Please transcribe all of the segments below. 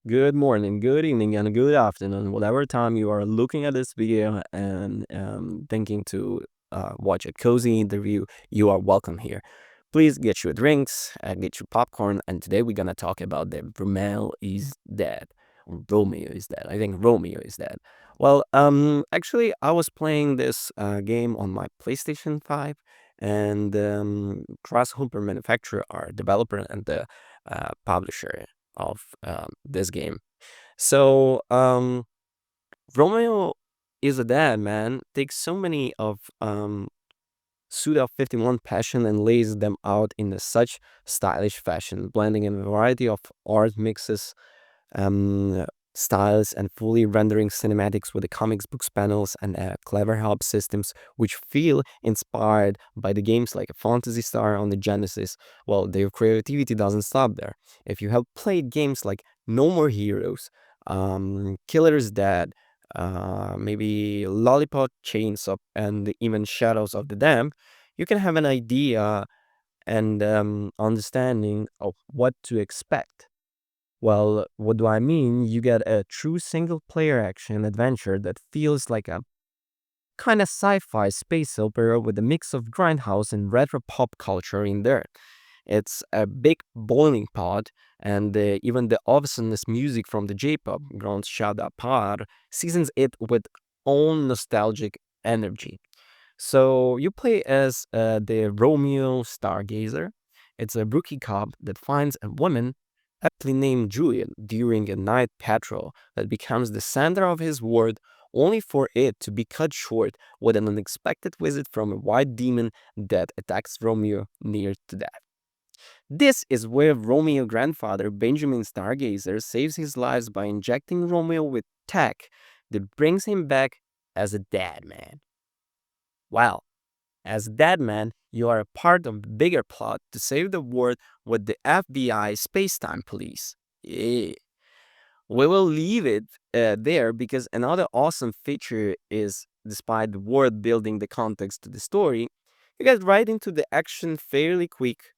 Good morning, good evening, and good afternoon, whatever time you are looking at this video and thinking to watch a cozy interview, you are welcome here. Please get your drinks, get your popcorn, and today we're gonna talk about the Romeo is Dead. Or Romeo is Dead. I think Romeo is Dead. Well, actually, I was playing this game on my PlayStation 5, and Grasshopper Manufacturer are developer and the publisher of this game. So Romeo is a Dad, man, takes so many of Suda 51 passion and lays them out in a such stylish fashion, blending in a variety of art mixes, um, styles, and fully rendering cinematics with the comics books panels and clever help systems, which feel inspired by the games like a Fantasy Star on the Genesis. Well, their creativity doesn't stop there. If you have played games like No More Heroes, Killer's Dead, maybe Lollipop Chainsaw, and even Shadows of the Dam, you can have an idea and understanding of what to expect. Well, what do I mean? You get a true single player action adventure that feels like a kind of sci fi space opera with a mix of grindhouse and retro pop culture in there. It's a big boiling pot, and even the awesomeness music from the J pop Grand Shada Par seasons it with own nostalgic energy. So you play as the Romeo Stargazer. It's a rookie cop that finds a woman aptly named Juliet during a night patrol that becomes the center of his world, only for it to be cut short with an unexpected visit from a white demon that attacks Romeo near to death. This is where Romeo's grandfather, Benjamin Stargazer, saves his lives by injecting Romeo with tech that brings him back as a dead man. Wow. As that man, you are a part of the bigger plot to save the world with the FBI space-time police. Yeah. We will leave it there because another awesome feature is, despite the world building the context to the story, you get right into the action fairly quick.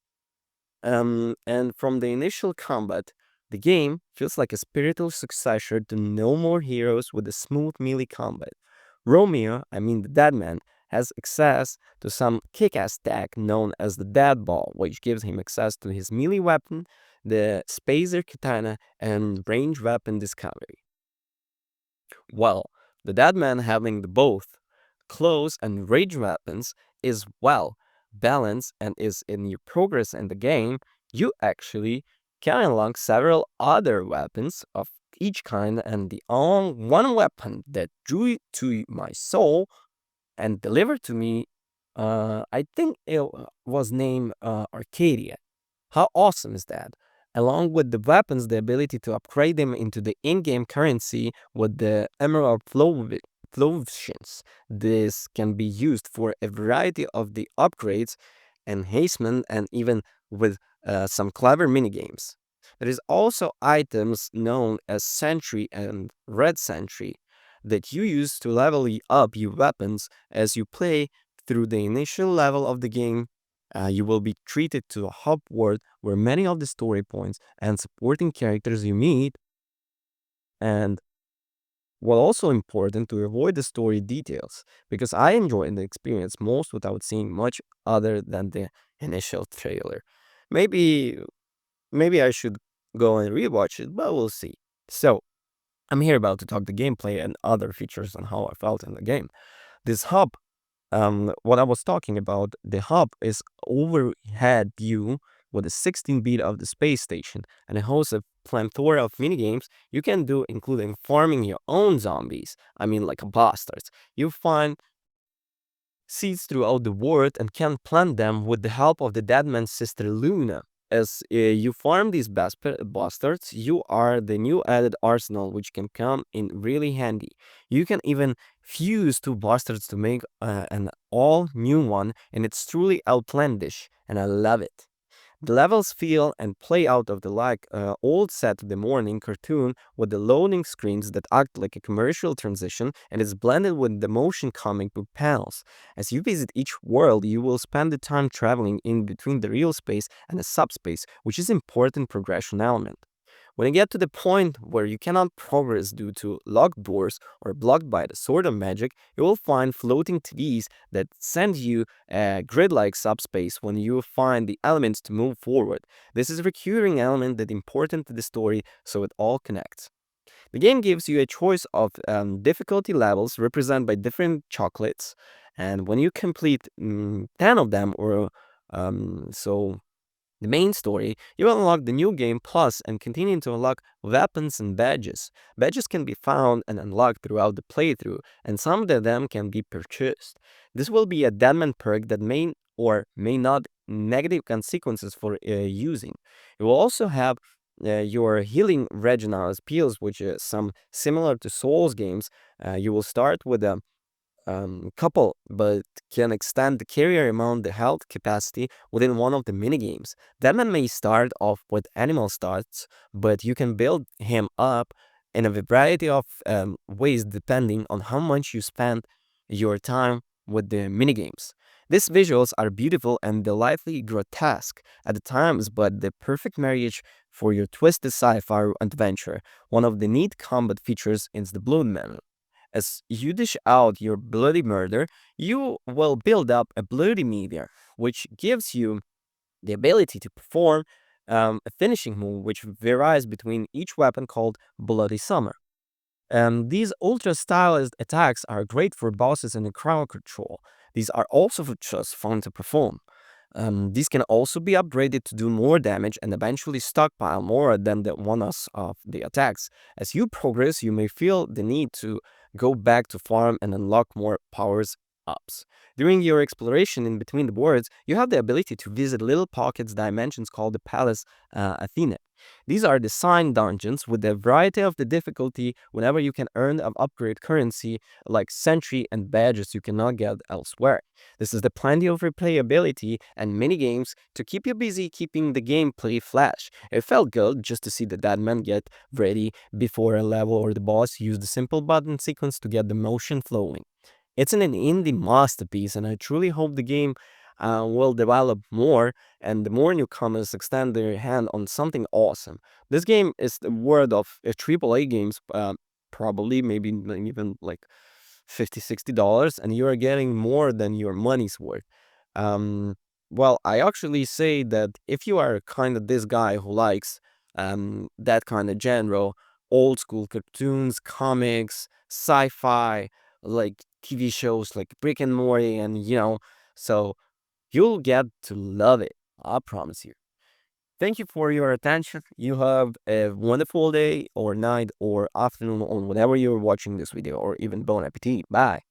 And from the initial combat, the game feels like a spiritual successor to No More Heroes with a smooth melee combat. Romeo, I mean the Dead Man, has access to some kick-ass tech known as the Dead Ball, which gives him access to his melee weapon, the Spacer Katana, and range weapon discovery. Well, the Dead Man having the both close and range weapons is well balanced, and is in your progress in the game, you actually can unlock several other weapons of each kind, and the only one weapon that drew to my soul and delivered to me, I think it was named Arcadia. How awesome is that? Along with the weapons, the ability to upgrade them into the in-game currency with the Emerald Flotions. This can be used for a variety of the upgrades, enhancement, and even with some clever minigames. There is also items known as Sentry and Red Sentry that you use to level up your weapons as you play through the initial level of the game. You will be treated to a hub world where many of the story points and supporting characters you meet, and well, also important to avoid the story details because I enjoyed the experience most without seeing much other than the initial trailer. Maybe maybe I should go and rewatch it, but we'll see. So I'm here about to talk the gameplay and other features on how I felt in the game. This hub, what I was talking about, the hub is overhead view with a 16-bit of the space station, and it hosts a plethora of minigames you can do, including farming your own zombies. I mean, like bastards. You find seeds throughout the world and can plant them with the help of the Deadman's sister Luna. As you farm these bastards, you are the new added arsenal, which can come in really handy. You can even fuse two bastards to make an all new one, and it's truly outlandish, and I love it. The levels feel and play out of the like old Saturday morning cartoon with the loading screens that act like a commercial transition, and is blended with the motion comic book panels. As you visit each world, you will spend the time traveling in between the real space and the subspace, which is important progression element. When you get to the point where you cannot progress due to locked doors or blocked by the sword of magic, you will find floating TVs that send you a grid-like subspace when you find the elements to move forward. This is a recurring element that is important to the story, so it all connects. The game gives you a choice of difficulty levels represented by different chocolates, and when you complete 10 of them, or so the main story, you unlock the new game plus and continue to unlock weapons and badges. Badges can be found and unlocked throughout the playthrough, and some of them can be purchased. This will be a Deadman perk that may or may not negative consequences for using. You will also have your healing regional pills, which is some similar to Souls games. You will start with a couple, but can extend the carrier amount the health capacity within one of the minigames. Deadman may start off with animal stats, but you can build him up in a variety of ways depending on how much you spend your time with the minigames. These visuals are beautiful and delightfully grotesque at the times, but the perfect marriage for your twisted sci-fi adventure. One of the neat combat features is the blood menu. As you dish out your bloody murder, you will build up a bloody meter, which gives you the ability to perform a finishing move which varies between each weapon called Bloody Summer. These ultra stylized attacks are great for bosses in the crowd control. These are also just fun to perform. These can also be upgraded to do more damage and eventually stockpile more than the one-offs of the attacks. As you progress, you may feel the need to go back to farm and unlock more powers ups. During your exploration in between the worlds, you have the ability to visit little pockets dimensions called the Palace Athena. These are designed dungeons with a variety of the difficulty whenever you can earn an upgrade currency like sentry and badges you cannot get elsewhere. This is the plenty of replayability and mini games to keep you busy keeping the gameplay flash. It felt good just to see the dead man get ready before a level or the boss use the simple button sequence to get the motion flowing. It's an indie masterpiece, and I truly hope the game will develop more and the more newcomers extend their hand on something awesome. This game is the word of AAA games, probably maybe even like 50, $60, and you are getting more than your money's worth. Um, well, I actually say that if you are kind of this guy who likes that kind of genre, old school cartoons, comics, sci-fi, like TV shows like Brick and Morty, and so you'll get to love it. I promise you. Thank you for your attention. You have a wonderful day or night or afternoon on whenever you're watching this video, or even bon appetit. Bye.